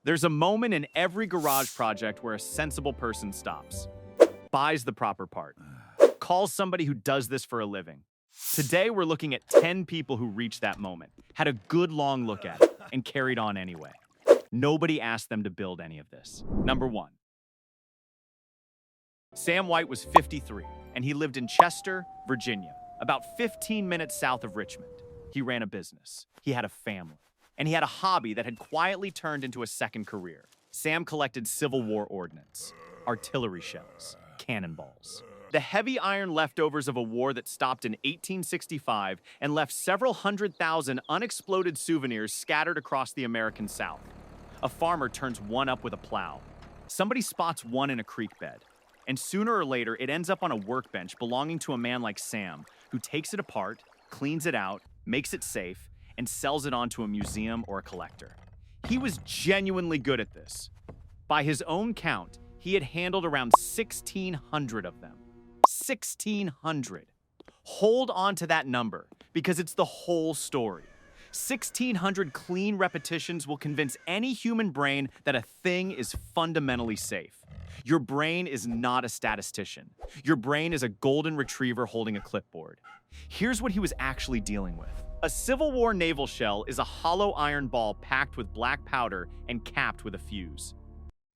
There's a moment in every garage project where a sensible person stops, buys the proper part, calls somebody who does this for a living. Today, we're looking at 10 people who reached that moment, had a good long look at it, and carried on anyway. Nobody asked them to build any of this. Number 1. Sam White was 53, and he lived in Chester, Virginia, about 15 minutes south of Richmond. He ran a business, he had a family, and he had a hobby that had quietly turned into a second career. Sam collected Civil War ordnance, artillery shells, cannonballs. The heavy iron leftovers of a war that stopped in 1865 and left several 100,000 unexploded souvenirs scattered across the American South. A farmer turns one up with a plow. Somebody spots one in a creek bed. And sooner or later, it ends up on a workbench belonging to a man like Sam, who takes it apart, cleans it out, makes it safe, and sells it on to a museum or a collector. He was genuinely good at this. By his own count, he had handled around 1,600 of them. 1,600. Hold on to that number, because it's the whole story. 1,600 clean repetitions will convince any human brain that a thing is fundamentally safe. Your brain is not a statistician. Your brain is a golden retriever holding a clipboard. Here's what he was actually dealing with. A Civil War naval shell is a hollow iron ball packed with black powder and capped with a fuse.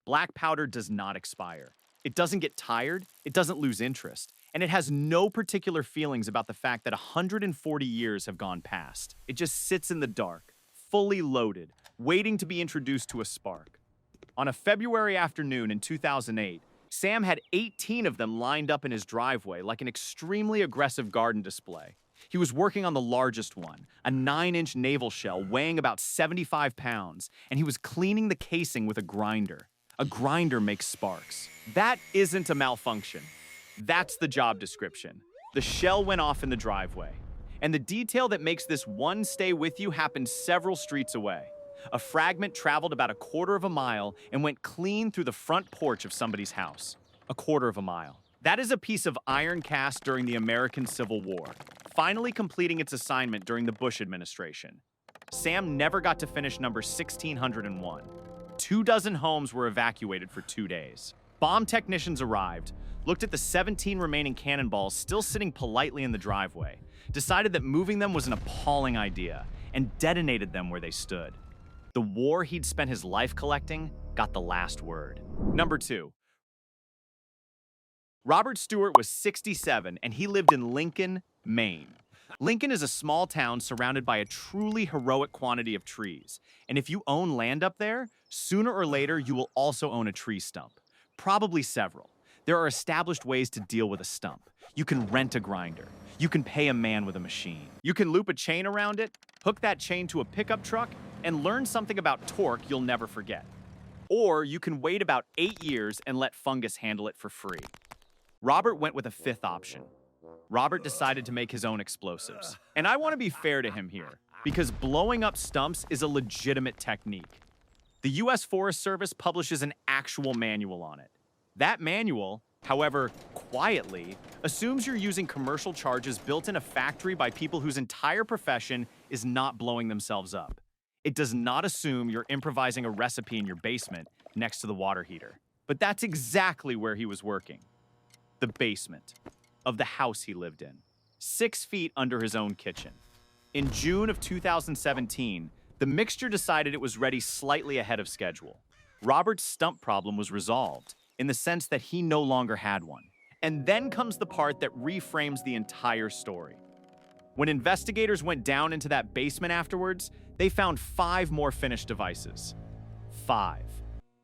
Black powder does not expire. It doesn't get tired, it doesn't lose interest, and it has no particular feelings about the fact that 140 years have gone past. It just sits in the dark, fully loaded, waiting to be introduced to a spark. On a February afternoon in 2008, Sam had 18 of them lined up in his driveway like an extremely aggressive garden display. He was working on the largest one, a 9-inch naval shell weighing about 75 pounds, and he was cleaning the casing with a grinder. A grinder makes sparks. That isn't a malfunction. That's the job description. The shell went off in the driveway. And the detail that makes this one stay with you happened several streets away. A fragment traveled about 1/4 of a mile and went clean through the front porch of somebody's house. 1/4 of a mile. That is a piece of iron cast during the American Civil War, finally completing its assignment during the Bush administration. Sam never got to finish number 1,601. 24 homes were evacuated for 2 days. Bomb technicians arrived, looked at the 17 remaining cannonballs still sitting politely in the driveway, decided that moving them was an appalling idea, and detonated them where they stood. The war he'd spent his life collecting got the last word. Number 2. Robert Stuart was 67, and he lived in Lincoln, Maine. Lincoln is a small town surrounded by a truly heroic quantity of trees. And if you own land up there, sooner or later you will also own a tree stump. Probably several. There are established ways to deal with a stump. You can rent a grinder. You can pay a man with a machine. You can loop a chain around it, hook that chain to a pickup truck, and learn something about torque you'll never forget. Or you can wait about 8 years and let fungus handle it for free. Robert went with a 5th option. Robert decided to make his own explosives. And I want to be fair to him here, because blowing up stumps is a legitimate technique. The U.S. Forest Service publishes an actual manual on it. That manual, however, quietly, assumes you're using commercial charges built in a factory by people whose entire profession is not blowing themselves up. It does not assume you're improvising a recipe in your basement next to the water heater. But that's exactly where he was working. The basement of the house he lived in, 6 feet under his own kitchen. In June of 2017, the mixture decided it was ready slightly ahead of schedule. Robert's stump problem was resolved, in the sense that he no longer had one. And then comes the part that reframes the entire story. When investigators went down into that basement afterwards, they found 5 more finished devices. 5.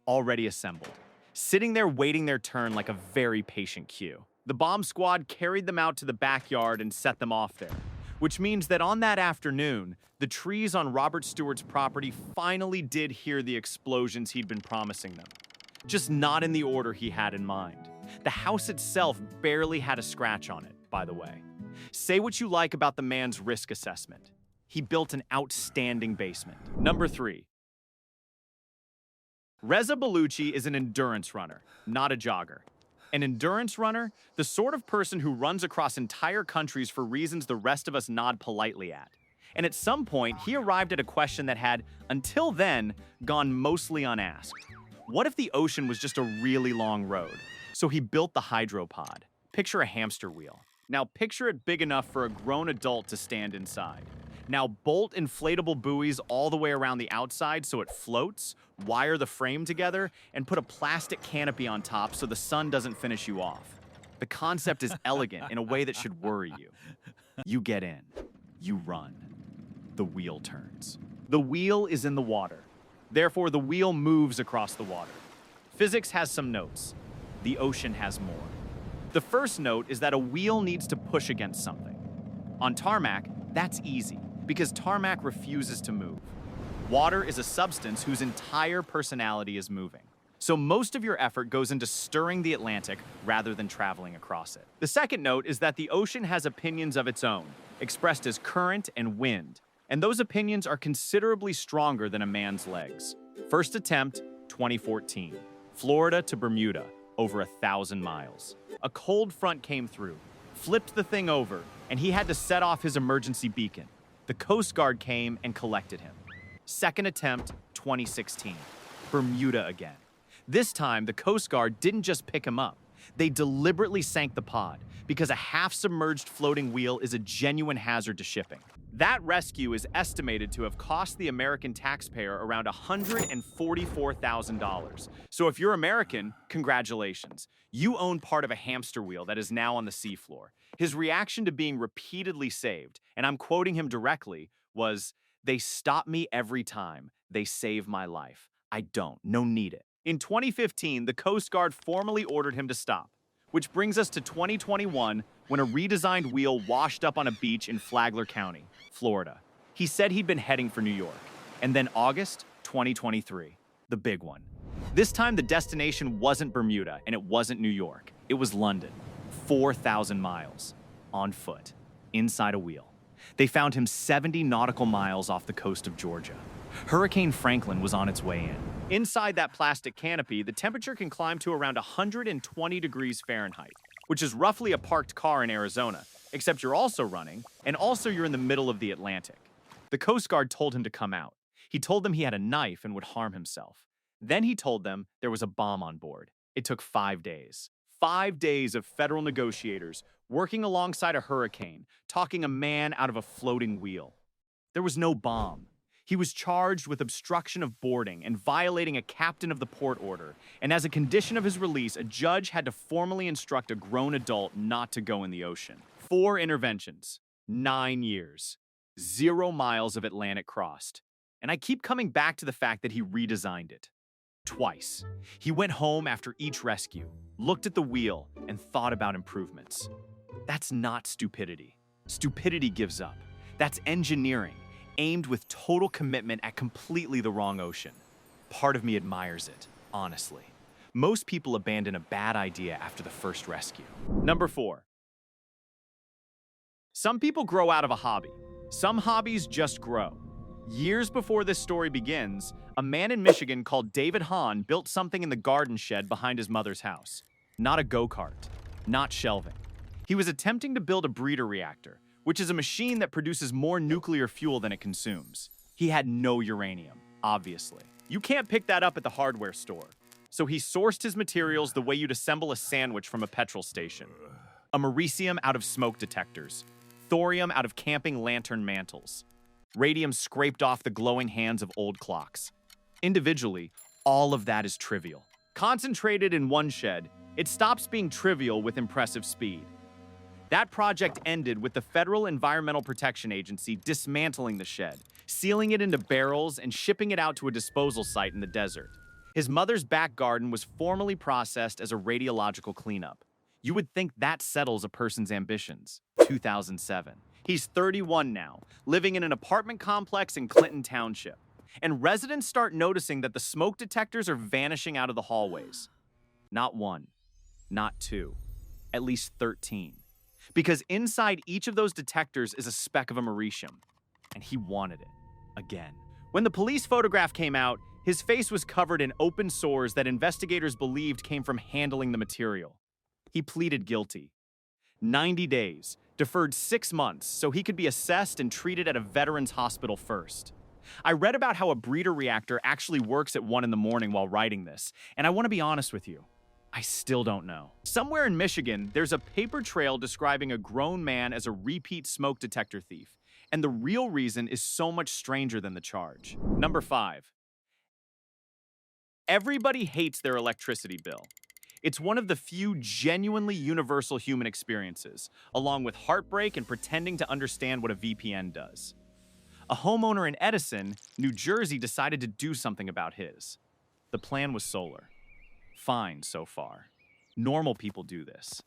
Already assembled. Sitting there waiting their turn like a very patient queue. The bomb squad carried them out to the backyard and set them off there, which means that on that afternoon, the trees on Robert Stewart's property finally did hear the explosions he'd been promising them. Just not in the order he had in mind. The house itself barely had a scratch on it, by the way. Say what you like about the man's risk assessment. He built an outstanding basement. Number 3. Reza Bellucci is an endurance runner, not a jogger. An endurance runner, the sort of person who runs across entire countries for reasons the rest of us nod politely at. And at some point, he arrived at a question that had, until then, gone mostly unasked. What if the ocean was just a really long road? So he built the hydropod. Picture a hamster wheel. Now picture it big enough for a grown adult to stand inside. Now bolt inflatable buoys all the way around the outside so it floats, wire the frame together, and put a plastic canopy on top so the sun doesn't finish you off. The concept is elegant in a way that should worry you. You get in. You run. The wheel turns. The wheel is in the water. Therefore, the wheel moves across the water. Physics has some notes. The ocean has more. The first note is that a wheel needs to push against something. On tarmac, that's easy, because tarmac refuses to move. Water is a substance whose entire personality is moving. So most of your effort goes into stirring the Atlantic rather than traveling across it. The second note is that the ocean has opinions of its own, expressed as current and wind, and those opinions are considerably stronger than a man's legs. First attempt, 2014. Florida to Bermuda, over 1,000 miles. A cold front came through, flipped the thing over, and he had to set off his emergency beacon. The Coast Guard came and collected him. Second attempt, 2016. Bermuda again. This time, the Coast Guard didn't just pick him up. They deliberately sank the pod because a half-submerged floating wheel is a genuine hazard to shipping. That rescue is estimated to have cost the American taxpayer around $144,000. So if you're American, congratulations. You own part of a hamster wheel that is now on the seafloor. His reaction to being repeatedly saved, and I'm quoting him directly, was, "They stop me every time. They save my life. I don't. No need it." In 2015, the Coast Guard formally ordered him to stop, which brings us to 2021 when a redesigned wheel washed up on a beach in Flagler County, Florida. He said he'd been heading for New York. And then August 2023, the big one. This time the destination wasn't Bermuda and it wasn't New York. It was London, 4,000 miles, on foot, inside a wheel. They found him 70 nautical miles off the coast of Georgia. Hurricane Franklin was on its way in. Inside that plastic canopy, the temperature can climb to around 120 degrees Fahrenheit, which is roughly a parked car in Arizona, except you're also running, and also you're in the middle of the Atlantic. The Coast Guard told him to come out. He told them he had a knife and would harm himself. Then he told them there was a bomb on board. It took 5 days. 5 days of federal negotiators working alongside a hurricane, talking a man out of a floating wheel. There was no bomb. He was charged with obstruction of boarding and violating a captain of the port order, and as a condition of his release, a judge had to formally instruct a grown adult not to go in the ocean. 4 interventions, 9 years, 0 miles of Atlantic crossed. And I keep coming back to the fact that he redesigned it. Twice. He went home after each rescue, looked at the wheel, and thought about improvements. That's not stupidity. Stupidity gives up. That's engineering, aimed with total commitment at completely the wrong ocean. Part of me admires it, honestly. Most people abandon a bad idea after the first rescue. Number 4. Some people grow out of a hobby. Some hobbies just grow. Years before this story begins, a man in Michigan called David Hahn built something in the garden shed behind his mother's house. Not a go-kart, not shelving. He was attempting to build a breeder reactor, which is a machine that produces more nuclear fuel than it consumes. He had no uranium, obviously. You can't pick that up at the hardware store. So he sourced his materials the way you'd assemble a sandwich from a petrol station. Americium out of smoke detectors, thorium out of camping lantern mantles, radium scraped off the glowing hands of old clocks. Individually, all of that is trivial. Concentrated in one shed, it stops being trivial with impressive speed. That project ended with the Federal Environmental Protection Agency dismantling the shed, sealing it into barrels, and shipping it out to a disposal site in the desert. His mother's back garden was formally processed as a radiological cleanup. You would think that settles a person's ambitions. 2007. He's 31 now, living in an apartment complex in Clinton Township. And residents start noticing that the smoke detectors are vanishing out of the hallways. Not 1, not 2, at least 13. Because inside each of those detectors is a speck of americium, and he wanted it, again. When the police photograph came out, his face was covered in open sores that investigators believed came from handling the material. He pleaded guilty. 90 days, Deferred 6 months so he could be assessed and treated at a veterans hospital first. I read about how a breeder reactor actually works at 1 in the morning while writing this, and I want to be honest with you. I still don't know. Somewhere in Michigan, there's a paper trail describing a grown man as a repeat smoke detector thief, and the real reason is so much stranger than the charge. Number 5. Everybody hates their electricity bill. It's one of the few genuinely universal human experiences, along with heartbreak and pretending to understand what a VPN does. A homeowner in Edison, New Jersey decided to do something about his. The plan was solar. Fine so far. Normal people do this.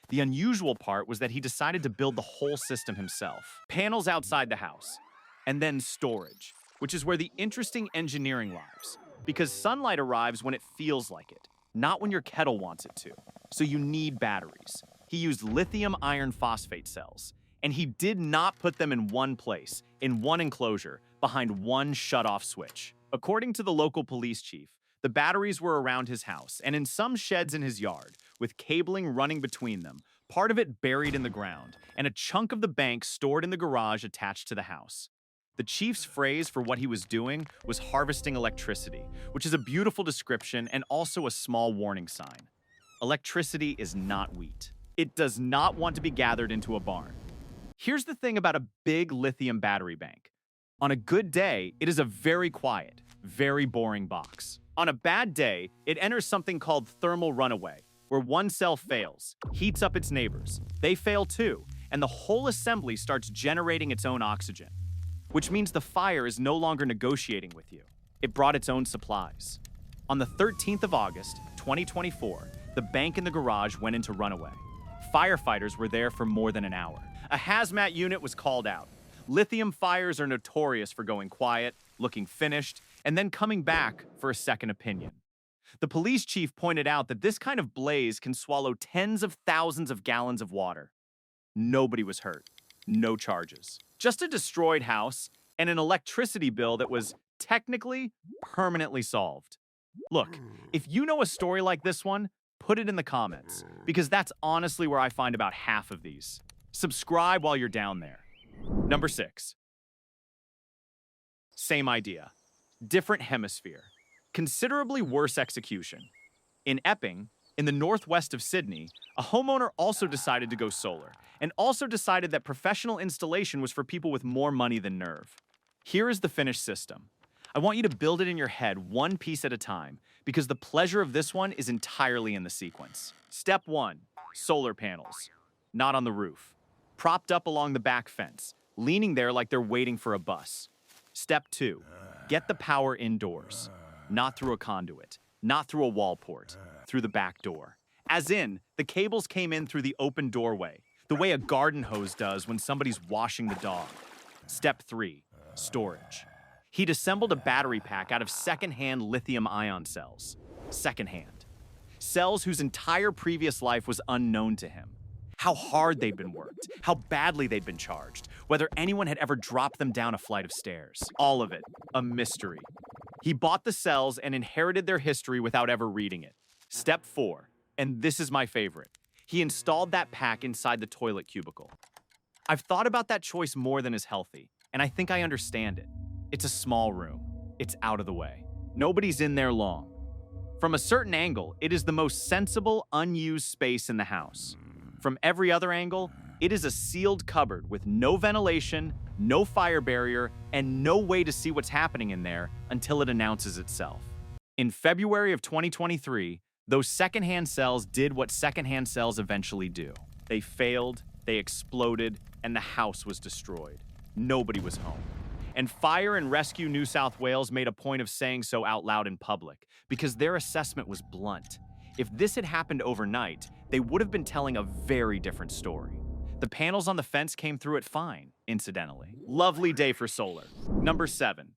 The unusual part was that he decided to build the whole system himself. Panels outside the house, and then storage, which is where the interesting engineering lies, because sunlight arrives when it feels like it, not when your kettle wants it to. So you need batteries. He used lithium iron phosphate cells, and he did not put them in one place, in one enclosure, behind one shut-off switch. According to the local police chief, the batteries were around his house and in some sheds in his yard, with cabling running between them, part of it buried in the ground, and a chunk of the bank stored in the garage attached to the house. The chief's phrase for what he was doing was harvesting electricity, which is a beautiful description and also a small warning sign. Electricity is not wheat. It does not want to be gathered into a barn. Here's the thing about a big lithium battery bank. On a good day, it is a very quiet, very boring box. On a bad day, it enters something called thermal runaway, where one cell fails, heats up its neighbors. They fail too, and the whole assembly starts generating its own oxygen, which means the fire is no longer negotiating with you. It brought its own supplies. On the 13th of August, 2024, the bank in the garage went into runaway. Firefighters were there for more than an hour. A hazmat unit was called out. Lithium fires are notorious for going quiet, looking finished, and then coming back for a second opinion. The police chief pointed out that this kind of blaze can swallow tens of thousands of gallons of water. Nobody was hurt. No charges. Just a destroyed house and an electricity bill that was technically permanently solved. Look, if you know a story like this one, put it in the comments, because that's honestly where I find about half of these. Subscribe while you're down there. Number 6. Same idea. Different hemisphere. Considerably worse execution. In Epping, in the northwest of Sydney, a homeowner also decided to go solar, and also decided that professional installation was for people with more money than nerve. Here is the finished system. I want you to build it in your head one piece at a time, because the pleasure of this one is entirely in the sequence. Step 1. Solar panels. Not on the roof. Propped up along the back fence, leaning there like they're waiting for a bus. Step 2. Get the power indoors. Not through a conduit. Not through a wall port. Through the back door. As in, the cables came in through the open doorway, the way a garden hose does when somebody's washing the dog. Step 3. Storage. He'd assembled a battery pack out of second-hand lithium-ion cells. Second-hand. Cells whose entire previous life was unknown to him. How hard they'd been worked, how badly they'd been charged, whether anyone had ever dropped them down a flight of stairs. All of it, a mystery. He bought the cells and inherited their history without ever reading it. Step 4, and this is my favorite. He installed that pack inside the toilet cubicle. I've thought about that choice more than is healthy, and I think I understand it. It's a small room. It's out of the way. Nobody's in there long. From a certain angle, it is the most sensible, unused space in the house. From every other angle, it is a sealed cupboard with no ventilation, no fire barrier, and no way to see what's happening in there until it announces itself. In February of 2023, those secondhand cells did what secondhand cells eventually do. They failed, they exploded, and the house was destroyed. Nobody was home. And Fire and Rescue New South Wales made a point of saying so out loud in public, because their assessment was blunt. If this had happened overnight, they would have been telling a very different story. The panels on the fence came through it fine, incidentally. Lovely day for solar. Number 7.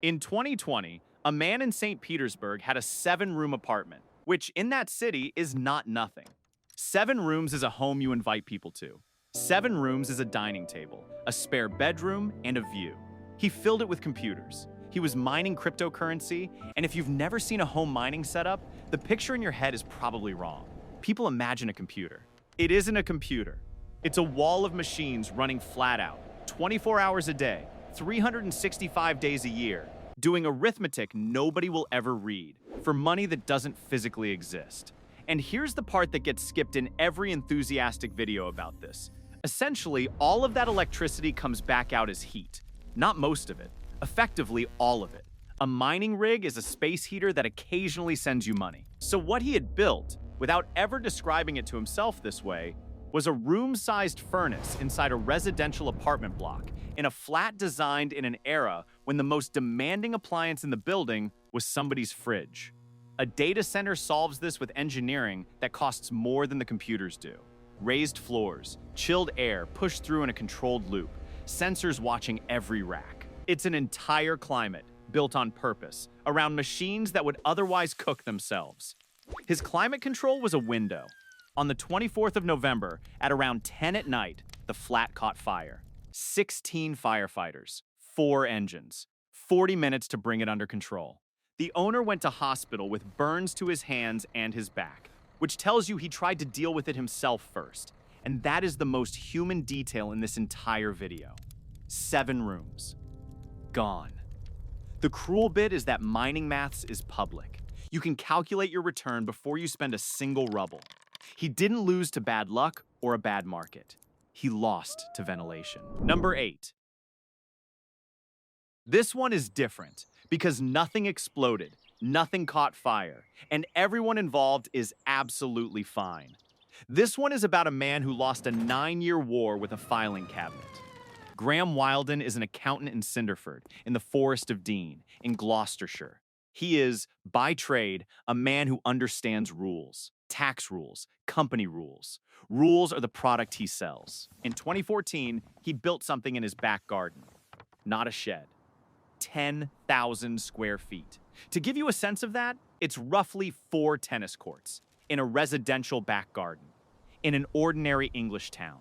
In 2020, a man in St. Petersburg had a 7-room apartment, which in that city is not nothing. 7 rooms is a home you invite people to. 7 rooms is a dining table, a spare bedroom, and a view. He filled it with computers. He was mining cryptocurrency, and if you've never seen a home mining setup, the picture in your head is probably wrong. People imagine a computer. It isn't a computer. It's a wall of machines running flat out, 24 hours a day, 365 days a year, doing arithmetic nobody will ever read, for money that doesn't physically exist. And here's the part that gets skipped in every enthusiastic video about this. Essentially, all of that electricity comes back out as heat. Not most of it, effectively all of it. A mining rig is a space heater that occasionally sends you money. So what he had built, without ever describing it to himself this way, was a room-sized furnace inside a residential apartment block in a flat designed in an era when the most demanding appliance in the building was somebody's fridge. A data center solves this with engineering that costs more than the computers do. Raised floors, chilled air pushed through in a controlled loop, sensors watching every rack. It's an entire climate built on purpose, around machines that would otherwise cook themselves. His climate control was a window. On the 24th of November, at around 10 at night, the flat caught fire. 16 firefighters, 4 engines, 40 minutes to bring it under control. The owner went to hospital with burns to his hands and his back, which tells you he tried to deal with it himself first. And that is the most human detail in this entire video. 7 rooms. Gone. The cruel bit is that mining maths is public. You can calculate your return before you spend a single rubble. He didn't lose to bad luck or a bad market. He lost to ventilation. Number 8. This one is different because nothing exploded, nothing caught fire, and everyone involved is absolutely fine. This one is about a man who lost a 9-year war with a filing cabinet. Graham Wilden is an accountant in Cinderford, in the Forest of Dean, in Gloucestershire. He is, by trade, a man who understands rules. Tax rules, company rules. Rules are the product he sells. In 2014, he built something in his back garden. Not a shed. 10,000 square feet. To give you a sense of that, it's roughly 4 tennis courts in a residential back garden in an ordinary English town.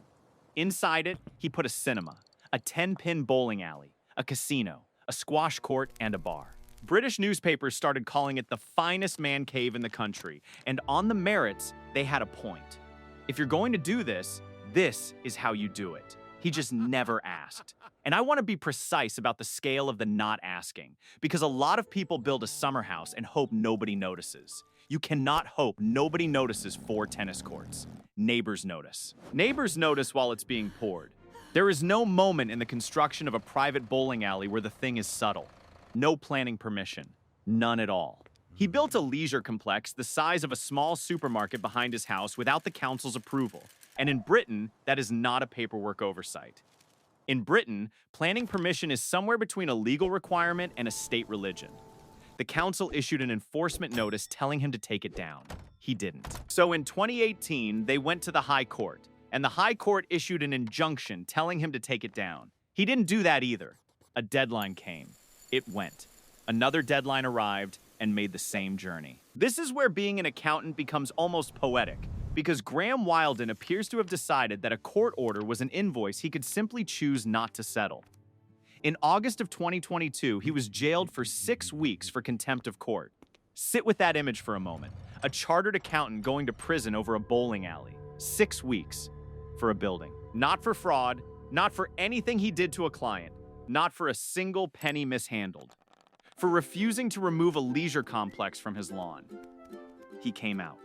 Inside it, he put a cinema, a 10-pin bowling alley, a casino, a squash court, and a bar. British newspapers started calling it the finest man cave in the country, and on the merits, they had a point. If you're going to do this, this is how you do it. He just never asked. And I want to be precise about the scale of the not asking, because a lot of people build a summer house and hope nobody notices. You cannot hope nobody notices 4 tennis courts. Neighbors notice. Neighbors notice while it's being poured. There is no moment in the construction of a private bowling alley where the thing is subtle. No planning permission. None at all. He built a leisure complex the size of a small supermarket behind his house without the council's approval. And in Britain, that is not a paperwork oversight. In Britain, planning permission is somewhere between a legal requirement and a state religion. The council issued an enforcement notice telling him to take it down. He didn't. So in 2018, they went to the High Court, and the High Court issued an injunction telling him to take it down. He didn't do that either. A deadline came. It went. Another deadline arrived and made the same journey. This is where being an accountant becomes almost poetic, because Graham Wilden appears to have decided that a court order was an invoice he could simply choose not to settle. In August of 2022, he was jailed for 6 weeks for contempt of court. Sit with that image for a moment. A chartered accountant going to prison over a bowling alley. 6 weeks for a building. Not for fraud, not for anything he did to a client, not for a single penny mishandled. For refusing to remove a leisure complex from his lawn. He came out.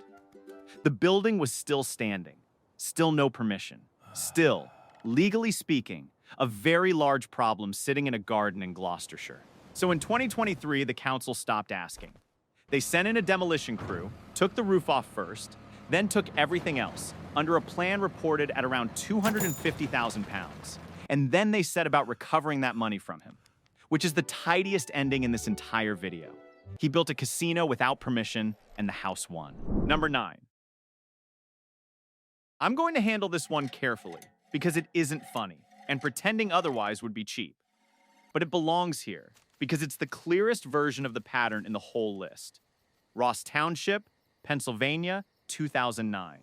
The building was still standing, still no permission, still, legally speaking, a very large problem sitting in a garden in Gloucestershire. So in 2023, the council stopped asking. They sent in a demolition crew, took the roof off first, then took everything else, under a plan reported at around £250,000. And then they set about recovering that money from him, which is the tidiest ending in this entire video. He built a casino without permission, and the house won. Number 9. I'm going to handle this one carefully, because it isn't funny, and pretending otherwise would be cheap. But it belongs here, because it's the clearest version of the pattern in the whole list. Ross Township, Pennsylvania, 2009.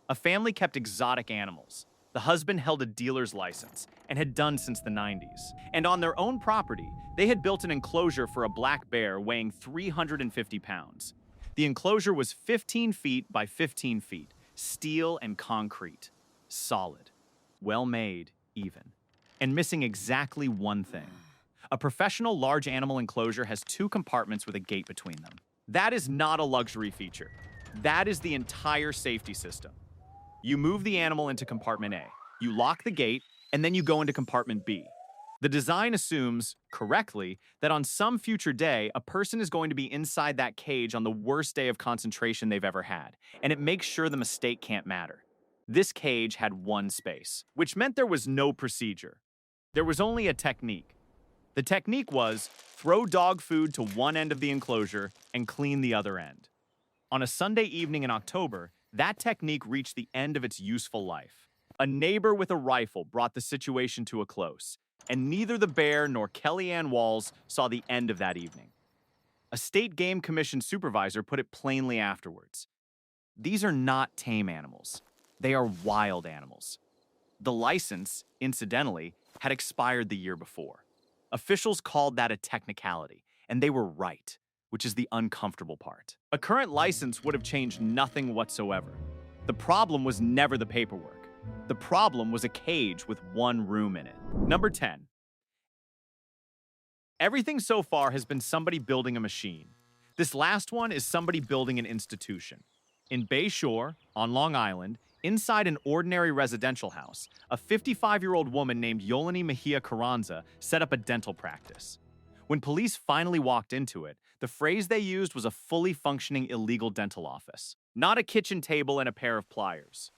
A family kept exotic animals. The husband held a dealer's license, and had done since the 90s. And on their own property, they had built an enclosure for a black bear weighing 350 pounds. The enclosure was 15 feet by 15 feet, steel and concrete. Solid. Well made, even. And missing exactly one thing. A professional large animal enclosure has 2 compartments with a gate between them. That is not a luxury feature. That is the entire safety system. You move the animal into compartment A, you lock the gate, and then you go into compartment B. The design assumes, correctly, that on some future day, a person is going to be inside that cage on the worst day of concentration they've ever had, and it makes sure the mistake can't matter. This cage had 1 space, which meant there was no procedure. There was only a technique. The technique was throw dog food to one end of the enclosure and clean the other end. On a Sunday evening in October, that technique reached the end of its useful life. A neighbor with a rifle brought the situation to a close, and neither the bear nor Kellyanne Walls saw the end of that evening. A state game commission supervisor put it plainly afterwards. These are not tame animals. They are wild animals. The license, incidentally, had expired the year before. Officials called that a technicality, and they were right, which is the uncomfortable part. A current license would have changed nothing whatsoever. The problem was never the paperwork. The problem was a cage with 1 room in it. Number 10. Everything so far has been somebody building a machine. This last one is somebody building an institution. In Bay Shore, on Long Island, inside an ordinary residential house, a 55-year-old woman named Yolani Mejia Carranza set up a dental practice. When police finally walked into it, the phrase they used was a fully functioning illegal dental office. Not a kitchen table and a pair of pliers.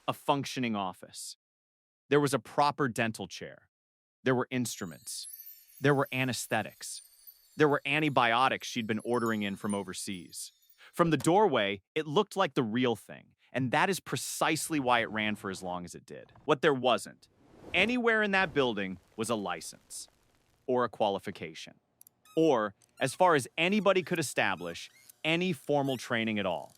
A functioning office. There was a proper dental chair. There were instruments. There were anesthetics. There were antibiotics she'd been ordering in from overseas. From the doorway, it looked like the real thing, and that is precisely why it ran for as long as it did. What there wasn't, anywhere in that building, was a license, or a qualification, or, as far as anybody could establish, any formal training at all.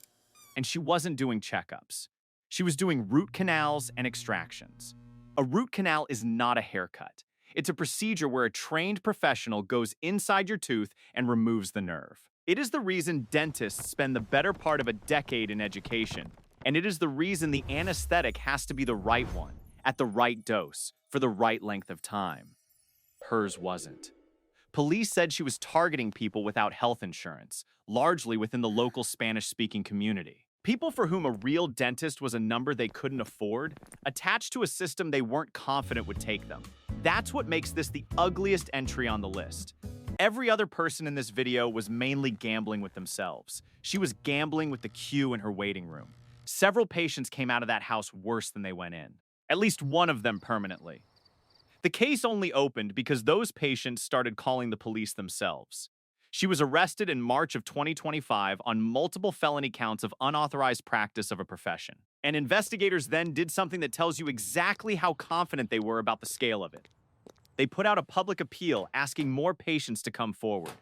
And she wasn't doing checkups. She was doing root canals and extractions. A root canal is not a haircut. It's a procedure where a trained professional goes inside your tooth and removes the nerve. It is the reason dentists spend the better part of a decade in education, and it is the reason the anesthetic has to be the right one, at the right dose, for the right length of time. Hers wasn't. Police said she was targeting people without health insurance, largely within the local Spanish-speaking community. People for whom a real dentist was a number they couldn't afford, attached to a system they weren't confident would take them. That's what makes this the ugliest entry on the list. Every other person in this video was mainly gambling with themselves. She was gambling with the queue in her waiting room. Several patients came out of that house worse than they went in. At least one of them permanently. The case only opened because those patients started calling the police themselves. She was arrested in March of 2025 on multiple felony counts of unauthorized practice of a profession. And investigators then did something that tells you exactly how confident they were about the scale of it. They put out a public appeal asking more patients to come forward.